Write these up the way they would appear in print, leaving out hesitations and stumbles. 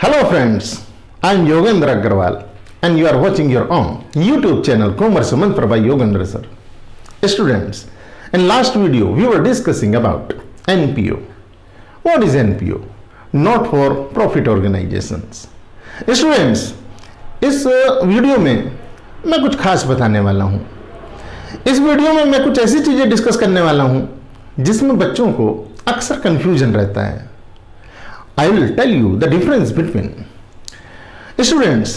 Hello friends, I am Yogendra Agarwal and you are watching your own YouTube channel Commerce Mantra by Yogendra sir. Students, in last video we were discussing about NPO. What is NPO? Not for profit organizations. Students, इस video में मैं कुछ खास बताने वाला हूँ. इस video में मैं कुछ ऐसी चीज़ें डिस्कस करने वाला हूँ जिसमें बच्चों को अक्सर कंफ्यूजन रहता है. I will tell you the difference between. Students,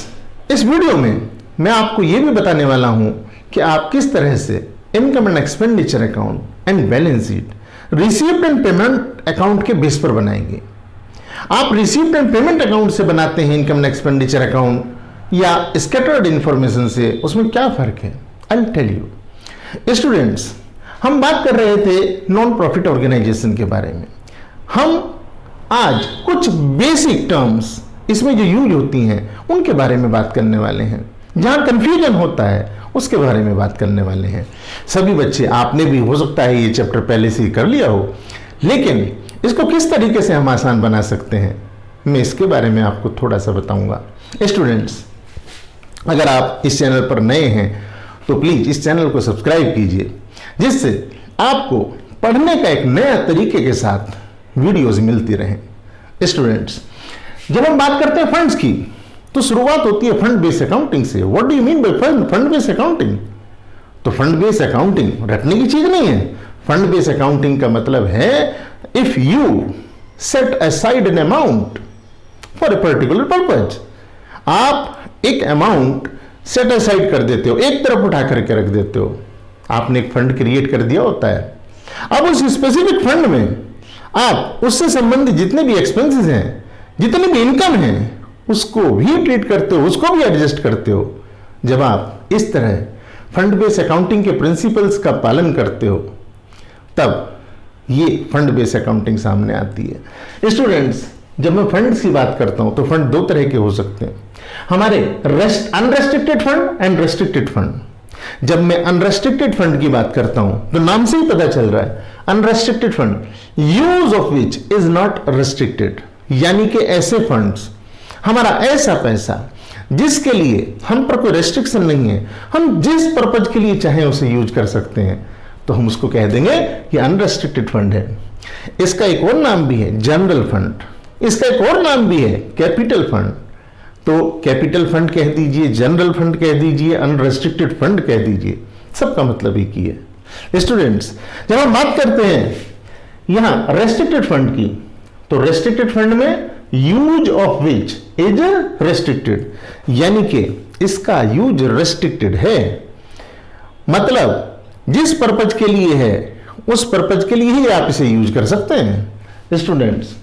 इस वीडियो में मैं आपको ये भी बताने वाला हूँ कि आप किस तरह से income and expenditure account and balance sheet received and payment account के बेस पर बनाएंगे. आप रिसीव्ड एंड पेमेंट अकाउंट से बनाते हैं इनकम एंड एक्सपेंडिचर अकाउंट या स्कैटर्ड इंफॉर्मेशन से, उसमें क्या फर्क है? I will tell you. Students, हम बात कर रहे थे नॉन प्रॉफिट ऑर्गेनाइजेशन के बारे में. हम आज कुछ बेसिक टर्म्स इसमें जो यूज होती हैं उनके बारे में बात करने वाले हैं. जहां कंफ्यूजन होता है उसके बारे में बात करने वाले हैं. सभी बच्चे, आपने भी हो सकता है ये चैप्टर पहले से ही कर लिया हो, लेकिन इसको किस तरीके से हम आसान बना सकते हैं मैं इसके बारे में आपको थोड़ा सा बताऊंगा. स्टूडेंट्स, अगर आप इस चैनल पर नए हैं तो प्लीज इस चैनल को सब्सक्राइब कीजिए, जिससे आपको पढ़ने का एक नया तरीके के साथ वीडियोस मिलती रहें. स्टूडेंट्स, जब हम बात करते हैं फंड्स की तो शुरुआत होती है फंड बेस्ड अकाउंटिंग से. What do you mean by fund based accounting? तो फंड बेस्ड अकाउंटिंग रटने की चीज नहीं है. फंड बेस्ड अकाउंटिंग का मतलब है if you set aside an amount for a particular purpose. आप एक अमाउंट सेट असाइड कर देते हो, एक तरफ उठा करके रख देते हो. आपने एक फंड क्रिएट कर दिया होता है. अब उस स्पेसिफिक फंड में आप उससे संबंधित जितने भी एक्सपेंसेस हैं, जितने भी इनकम हैं, उसको भी ट्रीट करते हो, उसको भी एडजस्ट करते हो. जब आप इस तरह फंड बेस्ड अकाउंटिंग के प्रिंसिपल्स का पालन करते हो तब ये फंड बेस्ड अकाउंटिंग सामने आती है. स्टूडेंट्स, जब मैं फंड्स की बात करता हूं तो फंड दो तरह के हो सकते हैं. हमारे unrestricted fund and restricted fund. जब मैं अनरेस्ट्रिक्टेड फंड की बात करता हूं तो नाम से ही पता चल रहा है unrestricted fund, use of which is not restricted. यानी कि ऐसे फंड्स, हमारा ऐसा पैसा जिसके लिए हम पर कोई रेस्ट्रिक्शन नहीं है, हम जिस पर्पज के लिए चाहें उसे यूज कर सकते हैं, तो हम उसको कह देंगे कि अनरेस्ट्रिक्टेड फंड है. इसका एक और नाम भी है जनरल फंड, इसका एक और नाम भी है कैपिटल फंड. तो कैपिटल फंड कह दीजिए, जनरल फंड कह दीजिए, अनरेस्ट्रिक्टेड फंड कह दीजिए, सबका मतलब एक ही है. स्टूडेंट्स, जब हम बात करते हैं यहां रेस्ट्रिक्टेड फंड की, तो रेस्ट्रिक्टेड फंड में use of which is restricted, यानी कि इसका यूज रेस्ट्रिक्टेड है. मतलब जिस पर्पज के लिए है उस पर्पज के लिए ही आप इसे यूज कर सकते हैं. स्टूडेंट्स,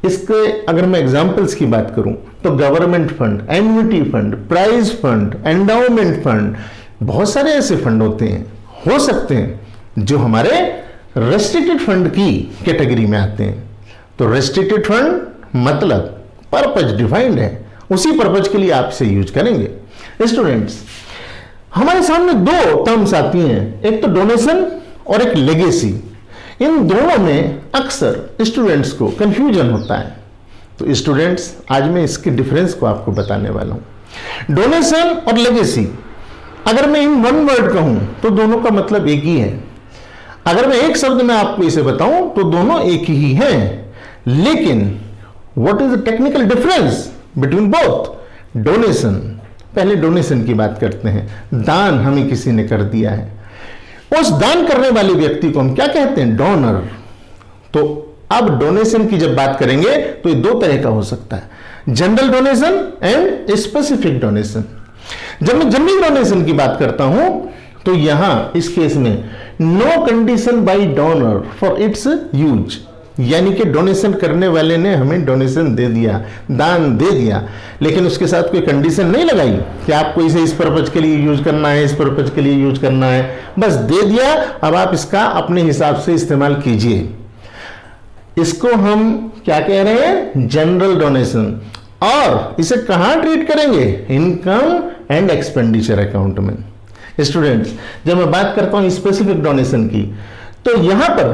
इसके अगर मैं एग्जांपल्स की बात करूं तो government fund, annuity fund, prize fund, endowment fund, बहुत सारे ऐसे फंड होते हैं, हो सकते हैं जो हमारे रेस्ट्रिक्टेड फंड की कैटेगरी में आते हैं. तो रेस्ट्रिक्टेड फंड मतलब पर्पज डिफाइंड है, उसी पर्पज के लिए आप इसे यूज करेंगे. स्टूडेंट्स, हमारे सामने दो टर्म्स आती हैं, एक तो डोनेशन और एक लेगेसी. इन दोनों में अक्सर स्टूडेंट्स को कंफ्यूजन होता है. तो स्टूडेंट्स, आज मैं इसके डिफरेंस को आपको बताने वाला हूं. डोनेशन और लेगेसी, अगर मैं इन वन वर्ड कहूं तो दोनों का मतलब एक ही है. अगर मैं एक शब्द में आपको इसे बताऊं तो दोनों एक ही हैं. लेकिन what is the technical difference between both? Donation, पहले डोनेशन की बात करते हैं. दान हमें किसी ने कर दिया है, उस दान करने वाले व्यक्ति को हम क्या कहते हैं? डोनर. तो अब डोनेशन की जब बात करेंगे तो ये दो तरह का हो सकता है, general donation and specific donation. जब मैं जनरल डोनेशन की बात करता हूं तो यहां इस केस में no condition by donor for its use, यानी कि डोनेशन करने वाले ने हमें डोनेशन दे दिया, दान दे दिया, लेकिन उसके साथ कोई कंडीशन नहीं लगाई कि आपको इसे इस पर्पज के लिए यूज करना है, इस पर्पज के लिए यूज करना है. बस दे दिया, अब आप इसका अपने हिसाब से इस्तेमाल कीजिए. इसको हम क्या कह रहे हैं? General donation. और इसे कहां ट्रीट करेंगे? इनकम एंड एक्सपेंडिचर अकाउंट में. स्टूडेंट्स, जब मैं बात करता हूं स्पेसिफिक डोनेशन की तो यहां पर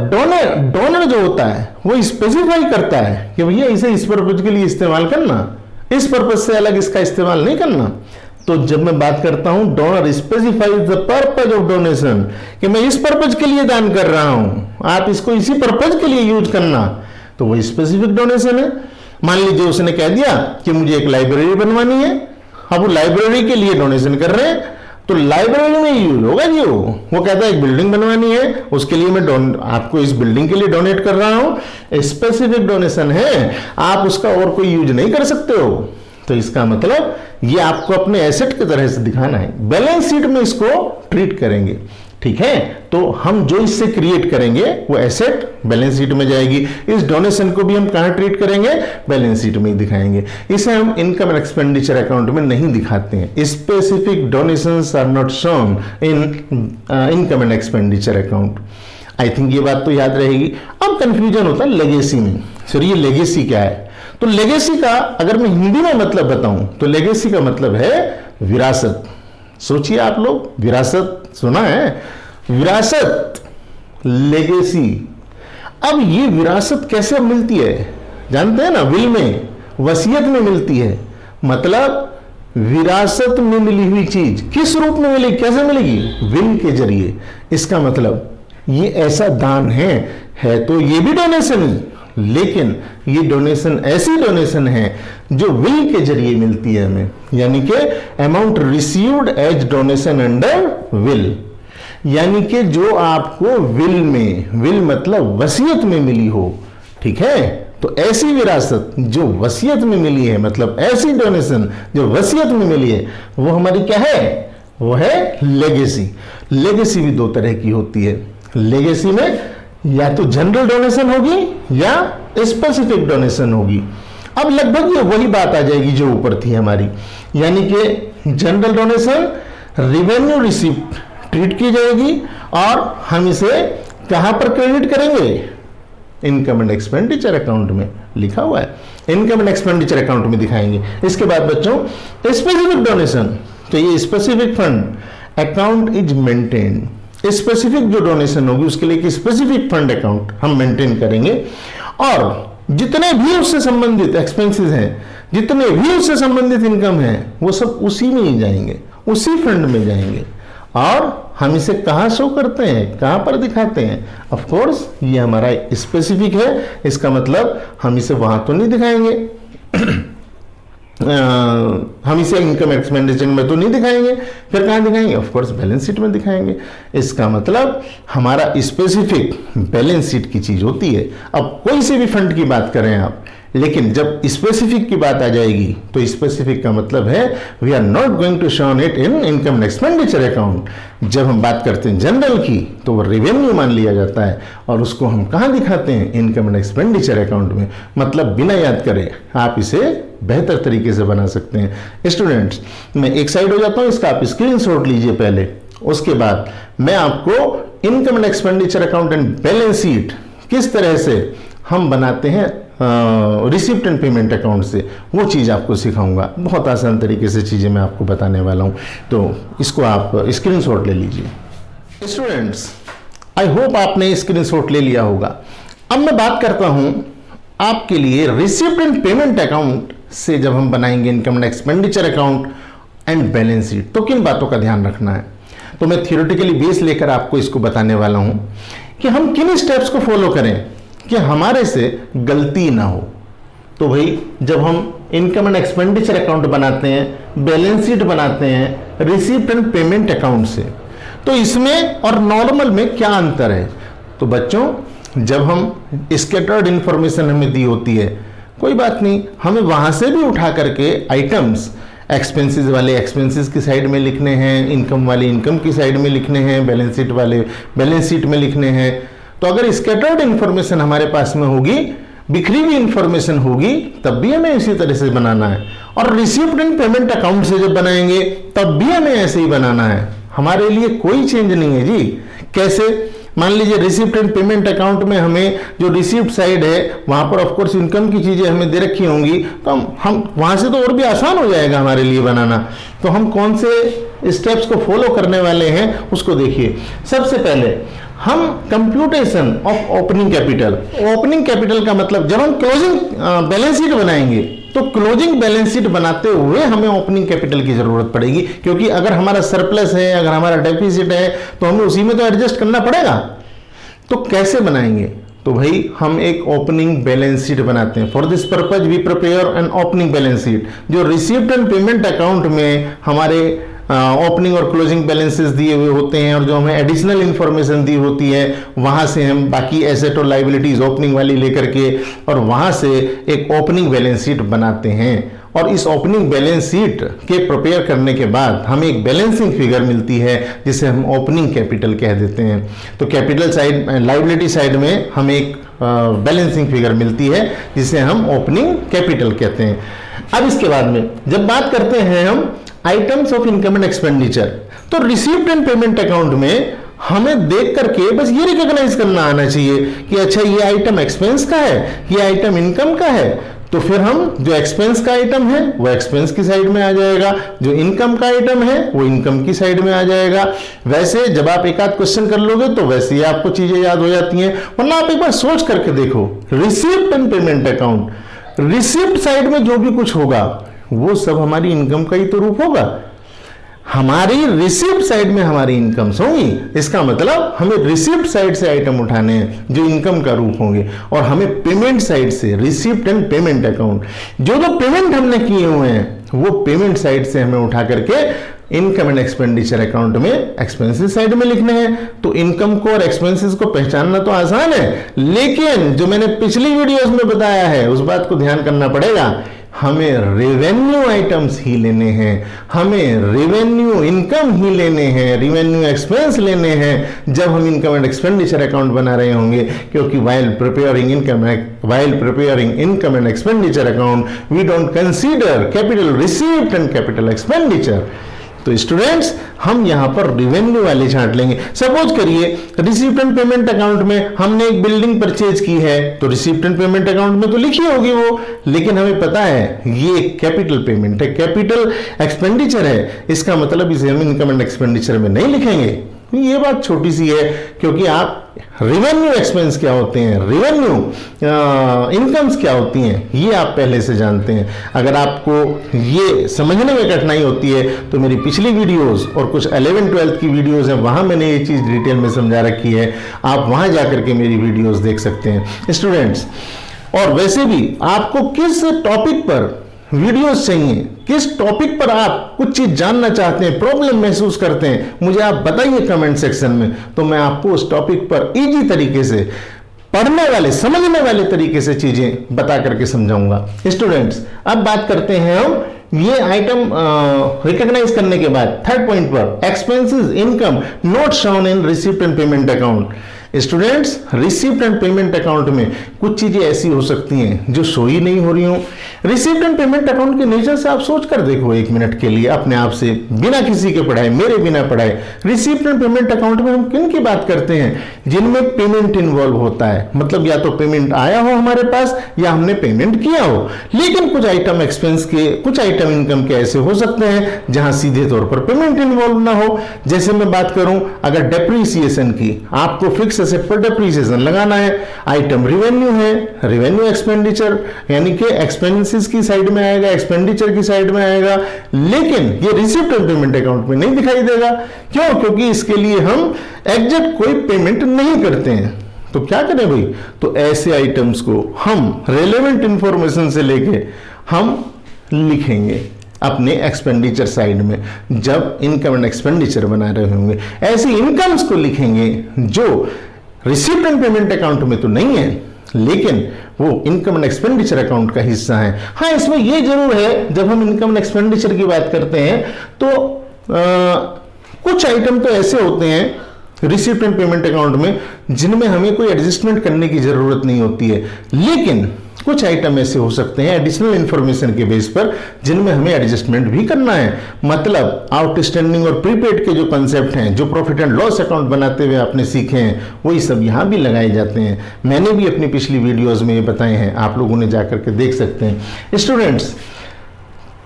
डोनर जो होता है वो स्पेसिफाई करता है कि भैया इसे इस पर्पज के लिए इस्तेमाल करना, इस पर्पज से अलग इसका इस्तेमाल नहीं करना। तो जब मैं बात करता हूं donor specifies the purpose of donation, कि मैं इस पर्पज के लिए दान कर रहा हूं, आप इसको इसी पर्पज के लिए यूज करना, तो वो स्पेसिफिक डोनेशन है। मान लीजिए उसने कह दिया कि मुझे एक लाइब्रेरी बनवानी है, अब वो लाइब्रेरी के लिए डोनेशन कर रहे हैं, तो लाइब्रेरी में यूज होगा जी। वो कहता है एक बिल्डिंग बनवानी है, उसके लिए मैं आपको इस बिल्डिंग के लिए डोनेट कर रहा हूं, स्पेसिफिक डोनेशन है, आप उसका और कोई यूज नहीं कर सकते हो। तो इसका मतलब ये आपको अपने एसेट की तरह से दिखाना है। बैलेंस शीट में इसको ट्रीट करेंगे, ठीक है। तो हम जो इससे क्रिएट करेंगे वो एसेट बैलेंस शीट में जाएगी। इस डोनेशन को भी हम कहां ट्रीट करेंगे, बैलेंस शीट में ही दिखाएंगे। इसे हम इनकम एंड एक्सपेंडिचर अकाउंट में नहीं दिखाते हैं। Specific donations are not shown in income and expenditure account. I think ये बात तो याद रहेगी। अब कंफ्यूजन होता है लेगेसी में। सर ये लेगेसी क्या है? तो लेगेसी का अगर मैं हिंदी में मतलब बताऊं तो लेगेसी का मतलब है विरासत। सोचिए आप लोग, विरासत सुना है? विरासत, लेगेसी। अब ये विरासत कैसे मिलती है जानते हैं ना? विल में, वसीयत में मिलती है। मतलब विरासत में मिली हुई चीज किस रूप में मिलेगी, कैसे मिलेगी? विल के जरिए। इसका मतलब ये ऐसा दान है तो ये भी डोनेशन है, लेकिन ये डोनेशन ऐसी डोनेशन है जो विल के जरिए मिलती है हमें, यानी कि amount received as donation under will, यानी कि जो आपको विल में, विल मतलब वसीयत में मिली हो, ठीक है। तो ऐसी विरासत जो वसीयत में मिली है, मतलब ऐसी डोनेशन जो वसीयत में मिली है, वो हमारी क्या है? वो है लेगेसी। लेगेसी भी दो तरह की होती है। लेगेसी में या तो जनरल डोनेशन होगी या स्पेसिफिक डोनेशन होगी। अब लगभग ये वही बात आ जाएगी जो ऊपर थी हमारी, यानी कि general donation revenue receipt treat की जाएगी और हम इसे कहां पर क्रेडिट करेंगे? इनकम एंड एक्सपेंडिचर अकाउंट में लिखा हुआ है, इनकम एंड एक्सपेंडिचर अकाउंट में दिखाएंगे। इसके बाद बच्चों स्पेसिफिक डोनेशन, तो ये specific fund account is maintain. Specific जो डोनेशन होगी उसके लिए एक स्पेसिफिक फंड अकाउंट हम मेंटेन करेंगे और जितने भी उससे संबंधित एक्सपेंसेस हैं, जितने भी उससे संबंधित इनकम है, वो सब उसी में ही जाएंगे, उसी फंड में जाएंगे। और हम इसे कहां शो करते हैं, कहां पर दिखाते हैं? ऑफ कोर्स ये हमारा स्पेसिफिक है, इसका मतलब हम इसे वहां तो नहीं दिखाएंगे हम इसे इनकम एक्सपेंडिचर में तो नहीं दिखाएंगे, फिर कहां दिखाएंगे? ऑफ कोर्स बैलेंस शीट में दिखाएंगे। इसका मतलब हमारा स्पेसिफिक बैलेंस शीट की चीज होती है। अब कोई से भी फंड की बात करें आप, लेकिन जब स्पेसिफिक की बात आ जाएगी तो स्पेसिफिक का मतलब है we are not going to show it in income and expenditure account. जब हम बात करते हैं जनरल की तो वो रेवेन्यू मान लिया जाता है और उसको हम कहां दिखाते हैं? इनकम एंड एक्सपेंडिचर अकाउंट में। मतलब बिना याद करे आप इसे बेहतर तरीके से बना सकते हैं। स्टूडेंट्स, मैं एक साइड हो जाता हूं, इसका आप स्क्रीनशॉट लीजिए पहले, उसके बाद मैं आपको income and expenditure account and balance sheet किस तरह से हम बनाते हैं रिसिप्ट एंड पेमेंट अकाउंट से, वो चीज़ आपको सिखाऊंगा। बहुत आसान तरीके से चीज़ें मैं आपको बताने वाला हूं, तो इसको आप स्क्रीनशॉट ले लीजिए। स्टूडेंट्स, आई होप आपने स्क्रीनशॉट ले लिया होगा। अब मैं बात करता हूं आपके लिए रिसिप्ट एंड पेमेंट अकाउंट से जब हम बनाएंगे income and expenditure account and balance sheet, तो किन बातों का ध्यान रखना है। तो मैं थियोरेटिकली बेस लेकर आपको इसको बताने वाला हूं कि हम किन स्टेप्स को फॉलो करें कि हमारे से गलती ना हो। तो भाई जब हम इनकम एंड एक्सपेंडिचर अकाउंट बनाते हैं, बैलेंस शीट बनाते हैं रिसिप्ट एंड पेमेंट अकाउंट से, तो इसमें और नॉर्मल में क्या अंतर है? तो बच्चों, जब हम स्कैटर्ड इंफॉर्मेशन हमें दी होती है, कोई बात नहीं, हमें वहां से भी उठा करके आइटम्स, एक्सपेंसेस वाले एक्सपेंसेस की साइड में लिखने हैं, इनकम वाले इनकम की साइड में लिखने हैं, बैलेंस शीट वाले बैलेंस शीट में लिखने हैं। तो अगर स्कैटर्ड इंफॉर्मेशन हमारे पास में होगी, बिखरी हुई इंफॉर्मेशन होगी, तब भी हमें इसी तरह से बनाना है। और रिसिप्ट एंड पेमेंट अकाउंट से जब बनाएंगे तब भी हमें ऐसे ही बनाना है। हमारे लिए कोई चेंज नहीं है जी। कैसे? मान लीजिए रिसिप्ट एंड पेमेंट अकाउंट में हमें जो रिसिप्ट साइड है वहां पर ऑफ कोर्स इनकम की चीजें हमें दे रखी होंगी, तो हम वहां से तो और भी आसान हो जाएगा हमारे लिए बनाना। तो हम कौन से स्टेप्स को फॉलो करने वाले हैं उसको देखिए। सबसे पहले हम computation of opening capital. Opening capital का मतलब जब हम क्लोजिंग बैलेंस शीट बनाएंगे तो क्लोजिंग बैलेंस शीट बनाते हुए हमें ओपनिंग कैपिटल की जरूरत पड़ेगी, क्योंकि अगर हमारा सरप्लस है, अगर हमारा डेफिसिट है, तो हमें उसी में तो एडजस्ट करना पड़ेगा। तो कैसे बनाएंगे? तो भाई हम एक ओपनिंग बैलेंस शीट बनाते हैं। For this purpose we prepare an opening balance sheet, जो रिसीव्ड एंड पेमेंट अकाउंट में हमारे ओपनिंग और क्लोजिंग बैलेंसेस दिए हुए होते हैं, और जो हमें एडिशनल इंफॉर्मेशन दी होती है वहां से हम बाकी एसेट और लाइबिलिटीज ओपनिंग वाली लेकर के और वहां से एक ओपनिंग बैलेंस शीट बनाते हैं। और इस ओपनिंग बैलेंस शीट के प्रिपेयर करने के बाद हमें एक बैलेंसिंग फिगर मिलती है जिसे हम ओपनिंग कैपिटल कह देते हैं। तो कैपिटल साइड, लाइबिलिटी साइड में हमें एक बैलेंसिंग फिगर मिलती है जिसे हम ओपनिंग कैपिटल कहते हैं। अब इसके बाद में जब बात करते हैं हम items of income and expenditure, तो रिसीव्ड एंड पेमेंट अकाउंट में हमें देख करके बस ये रिकॉग्नाइज करना आना चाहिए कि अच्छा ये आइटम एक्सपेंस का है, ये आइटम इनकम का है। तो फिर हम जो एक्सपेंस का आइटम है वो एक्सपेंस की साइड में आ जाएगा, जो इनकम का आइटम है वो इनकम की साइड में आ जाएगा। वैसे जब आप एक आध क्वेश्चन कर लोगे तो वैसे ही आपको चीजें याद हो जाती हैं, वरना आप एक बार सोच करके देखो, received and payment account, received side में जो भी कुछ होगा वो सब हमारी इनकम का ही तो रूप होगा। हमारी रिसीव्ड साइड में हमारी इनकम्स होंगी, इसका मतलब हमें रिसीव्ड साइड से आइटम उठाने हैं जो इनकम का रूप होंगे, और हमें पेमेंट साइड से रिसीव्ड एंड पेमेंट अकाउंट, जो पेमेंट हमने किए हुए हैं वो पेमेंट साइड से हमें उठा करके इनकम एंड एक्सपेंडिचर अकाउंट में एक्सपेंसेस साइड में लिखने हैं। तो इनकम को और एक्सपेंसेस को पहचानना तो आसान है, लेकिन जो मैंने पिछली वीडियोस में बताया है उस बात को ध्यान करना पड़ेगा। हमें रेवेन्यू आइटम्स ही लेने हैं, हमें रेवेन्यू इनकम ही लेने हैं, रेवेन्यू एक्सपेंस लेने हैं जब हम इनकम एंड एक्सपेंडिचर अकाउंट बना रहे होंगे, क्योंकि while preparing income and expenditure account we don't consider capital receipt and capital expenditure। तो स्टूडेंट्स हम यहां पर रिवेन्यू वाले छांट लेंगे। सपोज करिए रिसीप्ट एंड पेमेंट अकाउंट में हमने एक बिल्डिंग परचेज की है, तो रिसीप्ट एंड पेमेंट अकाउंट में तो लिखी होगी वो, लेकिन हमें पता है ये कैपिटल पेमेंट है, कैपिटल एक्सपेंडिचर है, इसका मतलब इसे हम इनकम एंड एक्सपेंडिचर में नहीं लिखेंगे। ये बात छोटी सी है, क्योंकि आप रेवेन्यू एक्सपेंस क्या होते हैं, रेवेन्यू इनकम्स क्या होती हैं, ये आप पहले से जानते हैं। अगर आपको ये समझने में कठिनाई होती है तो मेरी पिछली वीडियोस और कुछ 11-12 की वीडियोस हैं, वहां मैंने ये चीज डिटेल में समझा रखी है, आप वहां जाकर के मेरी वीडियोस देख सकते हैं स्टूडेंट्स। और वैसे भी आपको किस टॉपिक पर वीडियोस चाहिए, किस टॉपिक पर आप कुछ चीज जानना चाहते हैं, प्रॉब्लम महसूस करते हैं, मुझे आप बताइए कमेंट सेक्शन में, तो मैं आपको उस टॉपिक पर इजी तरीके से, पढ़ने वाले, समझने वाले तरीके से चीजें बता करके समझाऊंगा। स्टूडेंट्स अब बात करते हैं हम ये आइटम रिकॉग्नाइज करने के बाद थर्ड पॉइंट पर, expenses income not shown in receipt and payment account. Students receipt and payment account में कुछ चीजें ऐसी हो सकती हैं जो शो ही नहीं हो रही हो। रिसीप्ट एंड पेमेंट अकाउंट के नेचर से आप सोच कर देखो एक मिनट के लिए अपने आप से, बिना किसी के पढ़ाए, मेरे बिना पढ़ाए, रिसीप्ट एंड पेमेंट अकाउंट में हम किन की बात करते हैं? जिनमें पेमेंट इन्वॉल्व होता है, मतलब या तो पेमेंट आया हो हमारे पास या हमने पेमेंट किया हो। लेकिन कुछ आइटम एक्सपेंस के, कुछ आइटम इनकम के ऐसे हो सकते हैं जहां सीधे तौर पर पेमेंट इन्वॉल्व ना हो। जैसे मैं बात करूं अगर डेप्रीसिएशन की, आपको फिक्स एसेट पर डेप्रीसिएशन लगाना है, आइटम रिवेन्यू है, रिवेन्यू एक्सपेंडिचर यानी कि एक्सपेंसेस की साइड में आएगा, एक्सपेंडिचर की साइड में आएगा, लेकिन ये रिसीप्ट एंड पेमेंट अकाउंट में नहीं दिखाई देगा। क्यों? क्योंकि इसके लिए हम एग्जैक्ट कोई पेमेंट नहीं करते हैं। तो क्या करें भाई? तो ऐसे आइटम्स को हम रेलेवेंट इंफॉर्मेशन से लेके हम लिखेंगे अपने एक्सपेंडिचर साइड में, जब इनकम एंड एक्सपेंडिचर बना रहे होंगे। ऐसी इनकम्स को लिखेंगे जो रिसीप्ट एंड पेमेंट अकाउंट में तो नहीं है, लेकिन वो इनकम एंड एक्सपेंडिचर अकाउंट का हिस्सा है। हाँ, इसमें ये जरूर है, जब हम इनकम एंड एक्सपेंडिचर की बात करते हैं तो कुछ आइटम तो ऐसे होते हैं रिसीप्ट एंड पेमेंट अकाउंट में जिनमें हमें कोई एडजस्टमेंट करने की जरूरत नहीं होती है, लेकिन कुछ आइटम ऐसे हो सकते हैं एडिशनल इंफॉर्मेशन के बेस पर जिनमें हमें एडजस्टमेंट भी करना है। मतलब आउटस्टैंडिंग और प्रीपेड के जो कंसेप्ट हैं, जो प्रॉफिट एंड लॉस अकाउंट बनाते हुए आपने सीखे हैं, वही सब यहाँ भी लगाए जाते हैं। मैंने भी अपनी पिछली वीडियोस में ये बताए हैं, आप लोगों ने जाकर के देख सकते हैं। Students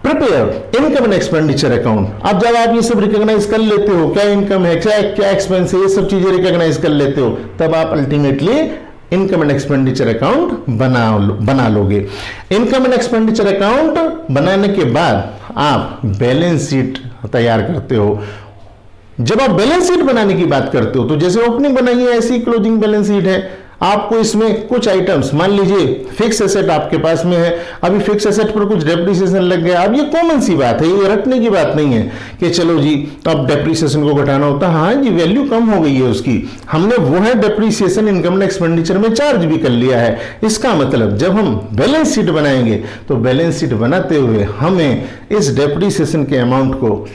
prepare income and expenditure account. अब जब आप ये सब रिकॉग्नाइज कर लेते हो, क्या इनकम है, क्या एक्सपेंस है, ये सब चीजें रिकॉग्नाइज कर लेते हो, तब आप ultimately income and expenditure account बना लोगे। इनकम एंड एक्सपेंडिचर अकाउंट बनाने के बाद आप बैलेंस शीट तैयार करते हो। जब आप बैलेंस शीट बनाने की बात करते हो तो जैसे ओपनिंग बनाई है ऐसी क्लोजिंग बैलेंस शीट है। आपको इसमें कुछ आइटम्स, मान लीजिए फिक्स एसेट आपके पास में है, अभी फिक्स एसेट पर कुछ डेप्रिसिएशन लग गया। अब ये कॉमन सी बात है, ये रटने की बात नहीं है कि चलो जी अब डेप्रिसिएशन को घटाना होता है। हाँ जी, वैल्यू कम हो गई है उसकी, हमने वो है डेप्रिसिएशन इनकम एंड एक्सपेंडिचर में चार्ज भी कर लिया है। इसका मतलब जब हम बैलेंस शीट बनाएंगे तो बैलेंस शीट बनाते हुए हमें इस डेप्रिसिएशन के अमाउंट को,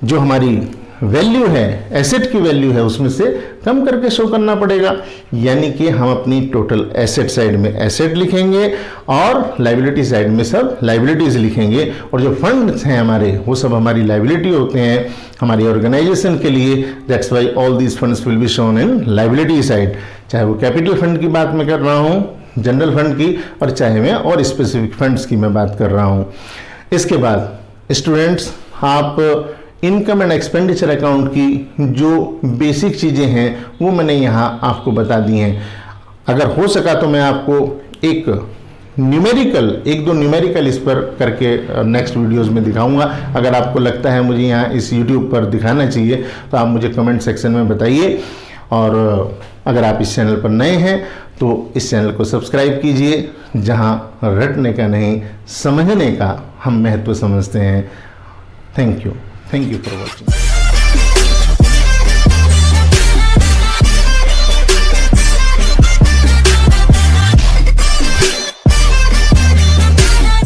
जो हमारी वैल्यू है, एसेट की वैल्यू है, उसमें से कम करके शो करना पड़ेगा। यानी कि हम अपनी टोटल एसेट साइड में एसेट लिखेंगे और लाइबिलिटी साइड में सब लाइबिलिटीज लिखेंगे, और जो फंड्स हैं हमारे वो सब हमारी लाइबिलिटी होते हैं हमारी ऑर्गेनाइजेशन के लिए। That's why all these funds will be shown in liability side. चाहे वो कैपिटल फंड की बात मैं कर रहा हूँ, जनरल फंड की, और चाहे मैं और स्पेसिफिक फंड्स की मैं बात कर रहा हूँ। इसके बाद स्टूडेंट्स, आप इनकम एंड एक्सपेंडिचर अकाउंट की जो बेसिक चीज़ें हैं वो मैंने यहाँ आपको बता दी हैं। अगर हो सका तो मैं आपको एक दो न्यूमेरिकल इस पर करके नेक्स्ट वीडियोस में दिखाऊंगा। अगर आपको लगता है मुझे यहाँ इस यूट्यूब पर दिखाना चाहिए तो आप मुझे कमेंट सेक्शन में बताइए। और अगर आप इस चैनल पर नए हैं तो इस चैनल को सब्सक्राइब कीजिए, जहाँ रटने का नहीं समझने का हम महत्व समझते हैं। Thank you for watching.